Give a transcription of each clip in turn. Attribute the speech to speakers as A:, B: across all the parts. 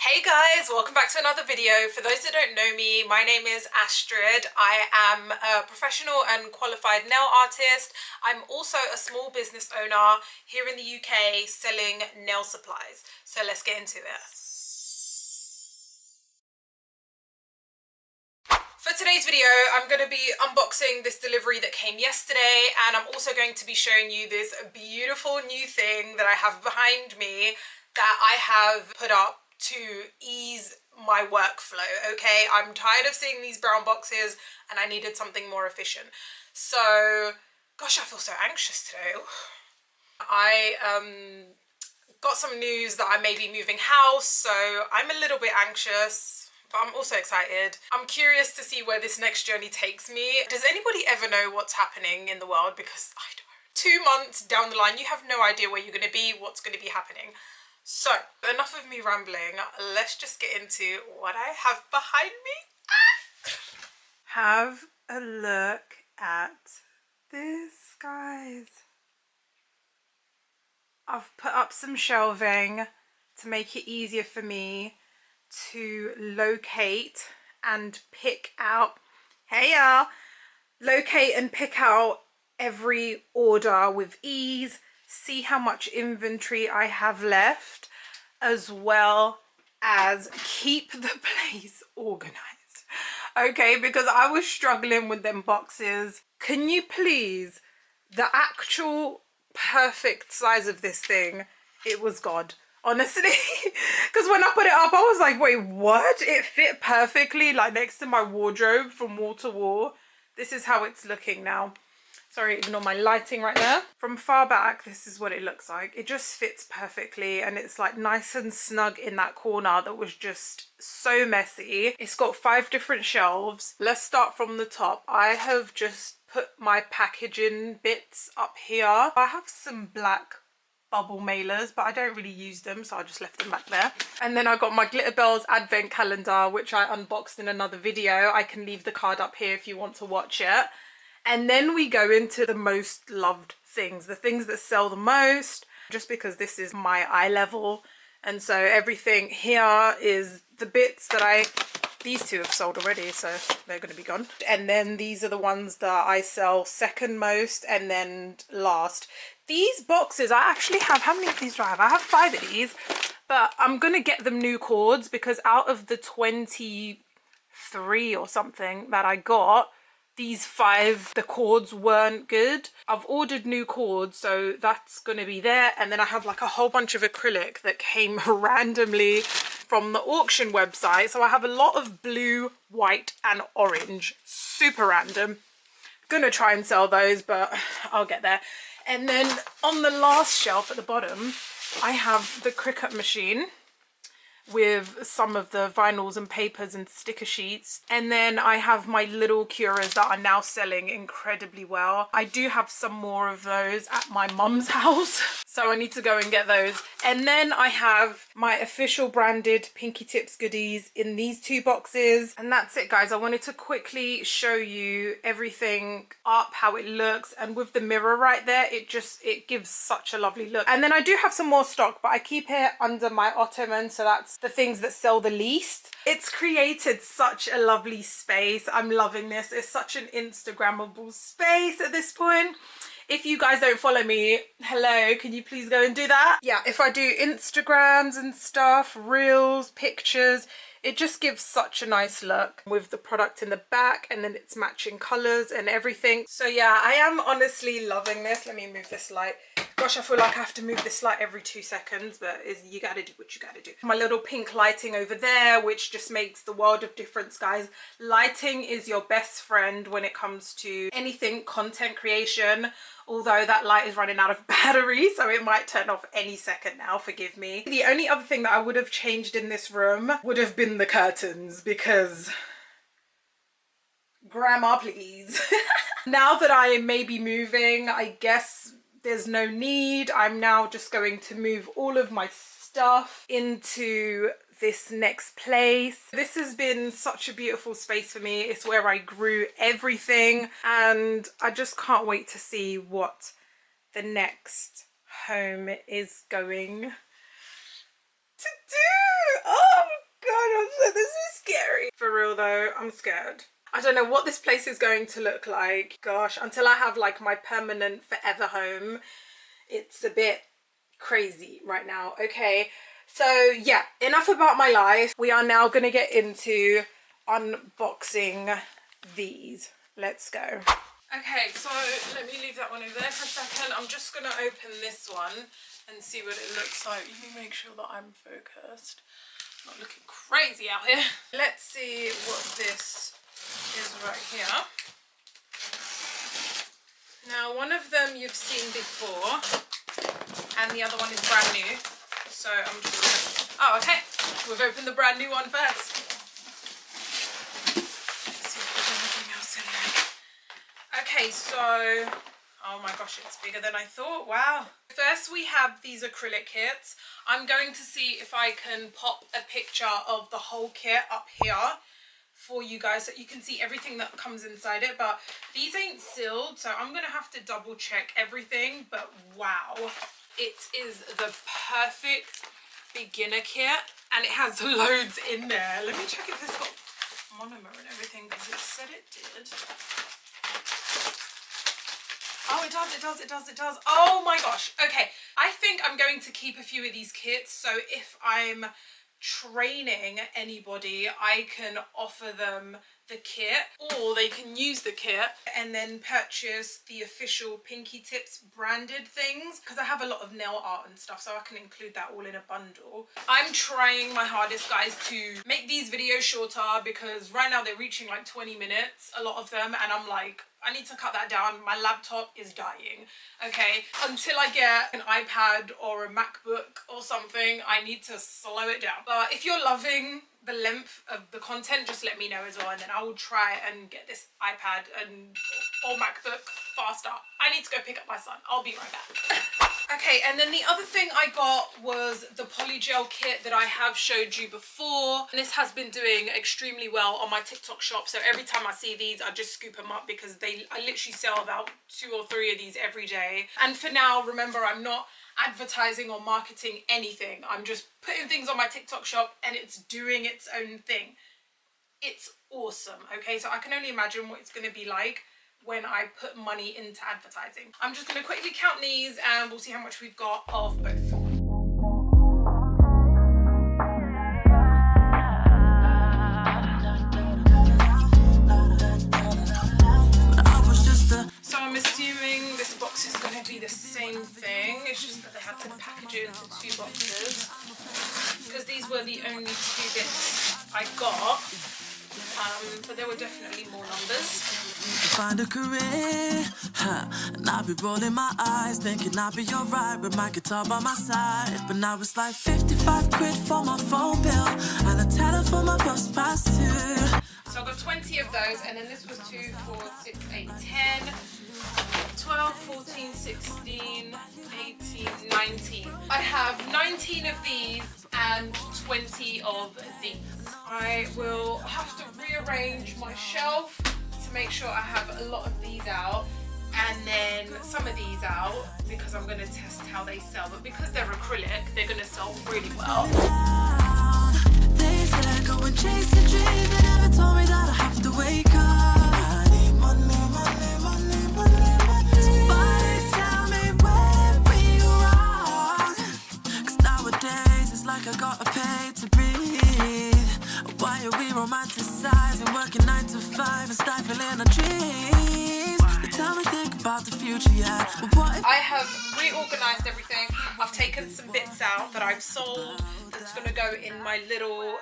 A: Hey guys, welcome back to another video. For those that don't know me, my name is 𝘕𝘪𝘳𝘐. I am a professional and qualified nail artist. I'm also a small business owner here in the UK selling nail supplies. So let's get into it. For today's video, I'm going to be unboxing this delivery that came yesterday, and I'm also going to be showing you this beautiful new thing that I have behind me that I have put up to ease my workflow. Okay, I'm tired of seeing these brown boxes and I needed something more efficient. So gosh, I feel so anxious today. I got some news that I may be moving house, so I'm a little bit anxious, but I'm also excited. I'm curious to see where this next journey takes me. Does anybody ever know what's happening in the world? Because I don't. 2 months down the line, you have no idea where you're going to be, what's going to be happening. So, enough of me rambling, let's just get into what I have behind me. Have a look at this, guys. I've put up some shelving to make it easier for me to locate and pick out, locate and pick out every order with ease. See how much inventory I have left, as well as keep the place organized. Okay, because I was struggling with them boxes. Can you please, the actual perfect size of this thing, it was God, honestly. Because when I put it up, I was like, wait, what? It fit perfectly, like next to my wardrobe from wall to wall. This is how it's looking now. Sorry, ignore my lighting right there. From far back, this is what it looks like. It just fits perfectly and it's like nice and snug in that corner that was just so messy. It's got 5 different shelves. Let's start from the top. I have just put my packaging bits up here. I have some black bubble mailers, but I don't really use them, so I just left them back there. And then I got my 𝘕𝘫𝘀 advent calendar, which I unboxed in another video. I can leave the card up here if you want to watch it. And then we go into the most loved things, the things that sell the most, just because this is my eye level. And so everything here is the bits that these two have sold already, so they're going to be gone. And then these are the ones that I sell second most and then last. These boxes, I actually have, how many of these do I have? I have 5 of these, but I'm going to get them new cords because out of the 23 or something that I got, these 5, the cords weren't good. I've ordered new cords, so that's going to be there. And then I have like a whole bunch of acrylic that came randomly from the auction website. So I have a lot of blue, white and orange. Super random. Gonna try and sell those, but I'll get there. And then on the last shelf at the bottom, I have the Cricut machine with some of the vinyls and papers and sticker sheets. And then I have my little curas that are now selling incredibly well. I do have some more of those at my mum's house, so I need to go and get those. And then I have my official branded Pinky Tips goodies in these 2 boxes. And that's it, guys. I wanted to quickly show you everything up, how it looks, and with the mirror right there, it gives such a lovely look. And then I do have some more stock, but I keep it under my ottoman, so that's the things that sell the least. It's created such a lovely space. I'm loving this. It's such an Instagrammable space at this point. If you guys don't follow me, hello, can you please go and do that? Yeah, if I do Instagrams and stuff, reels, pictures, it just gives such a nice look with the product in the back, and then it's matching colors and everything. So yeah, I am honestly loving this. Let me move this light. Gosh, I feel like I have to move this light every 2 seconds, but you gotta do what you gotta do. My little pink lighting over there, which just makes the world of difference, guys. Lighting is your best friend when it comes to anything content creation. Although that light is running out of battery, so it might turn off any second now, forgive me. The only other thing that I would have changed in this room would have been the curtains, because grandma, please. Now that I may be moving, I guess there's no need. I'm now just going to move all of my stuff into this next place. This has been such a beautiful space for me. It's where I grew everything, and I just can't wait to see what the next home is going to do. Oh, I'm real though, I'm scared. I don't know what this place is going to look like. Gosh, until I have like my permanent forever home, it's a bit crazy right now. Okay, so yeah, enough about my life. We are now gonna get into unboxing these. Let's go. Okay, so let me leave that one over there for a second. I'm just gonna open this one and see what it looks like. Let me make sure that I'm focused. Not looking crazy out here. Let's see what this is right here. Now, one of them you've seen before, and the other one is brand new. So I'm just gonna... Oh, okay. We've opened the brand new one first. Let's see if there's anything else in there. Okay, so... Oh my gosh, it's bigger than I thought. Wow. First, we have these acrylic kits. I'm going to see if I can pop a picture of the whole kit up here for you guys so you can see everything that comes inside it. But these ain't sealed, so I'm going to have to double check everything. But wow, it is the perfect beginner kit and it has loads in there. Let me check if it's got monomer and everything because it said it did. Oh, it does, it does, it does, it does. Oh my gosh. Okay, I think I'm going to keep a few of these kits. So if I'm training anybody, I can offer them the kit, or they can use the kit and then purchase the official Pinky Tips branded things, because I have a lot of nail art and stuff, so I can include that all in a bundle. I'm trying my hardest, guys, to make these videos shorter because right now they're reaching like 20 minutes, a lot of them, and I'm like, I need to cut that down. My laptop is dying. Okay, until I get an iPad or a MacBook or something, I need to slow it down. But if you're loving the length of the content, just let me know as well, and then I will try and get this iPad or MacBook faster. I need to go pick up my son. I'll be right back. Okay, and then the other thing I got was the polygel kit that I have showed you before. And this has been doing extremely well on my TikTok shop, so every time I see these I just scoop them up because I literally sell about 2 or 3 of these every day. And for now, remember, I'm not advertising or marketing anything. I'm just putting things on my TikTok shop and it's doing its own thing. It's awesome. Okay, so I can only imagine what it's going to be like when I put money into advertising. I'm just going to quickly count these and we'll see how much we've got of both. So I'm assuming this box is going to be the same thing. It's just that they had to package it into 2 boxes because these were the only 2 bits I got. But there were definitely more numbers. Find a career, and I'll be rolling my eyes, thinking I'll be alright with my guitar by my side. But now it's like 55 quid for my phone bill and a tenner for my bus pass too. So I got 20 of those, and then this was 2, 4, 6, 8, 10, 12, 14, 16, 18, 19. I have 19 of these and 20 of these. I will have to rearrange my shelf to make sure I have a lot of these out and then some of these out because I'm going to test how they sell. But because they're acrylic, they're going to sell really well. They said go and chase the dream, they never told me that I have to wake up. I need money, money, money, money, money. Somebody tell me where we go wrong, 'cause nowadays it's like I gotta pay to breathe. Why are we romanticizing, working 9 to 5 and stifling our dreams? They tell me think about the future, yeah. But what if I have reorganized everything? I've taken some bits out that I've sold. That's gonna go in my little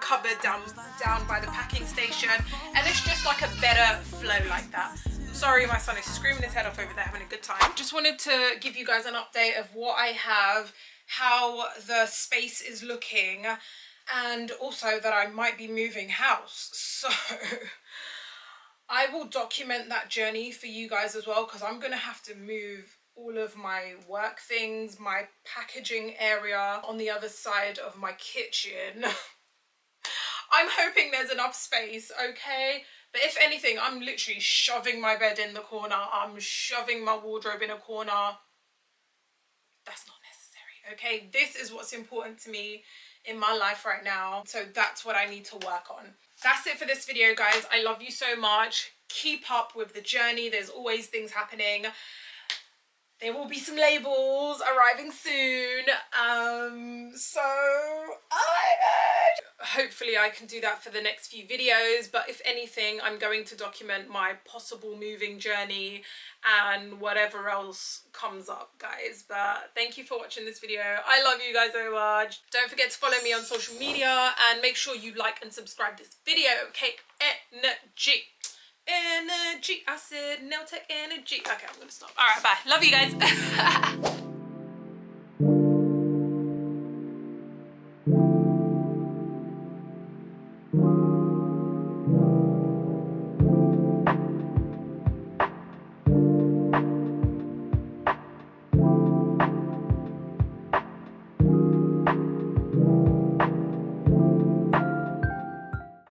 A: cupboard down by the packing station, and it's just like a better flow like that. Sorry, my son is screaming his head off over there having a good time. Just wanted to give you guys an update of what I have, how the space is looking, and also that I might be moving house. So I will document that journey for you guys as well, because I'm gonna have to move all of my work things, my packaging area on the other side of my kitchen. I'm hoping there's enough space, okay? But if anything, I'm literally shoving my bed in the corner. I'm shoving my wardrobe in a corner. That's not necessary, okay? This is what's important to me, in my life right now. So that's what I need to work on. That's it for this video, guys. I love you so much. Keep up with the journey. There's always things happening. There will be some labels arriving soon. So, oh my god. Hopefully I can do that for the next few videos, but if anything, I'm going to document my possible moving journey and whatever else comes up, guys. But thank you for watching this video. I love you guys so much. Don't forget to follow me on social media and make sure you like and subscribe this video. 𝘠𝘕. Energy. I said nail tech energy. Okay, I'm gonna stop. All right, bye. Love you guys.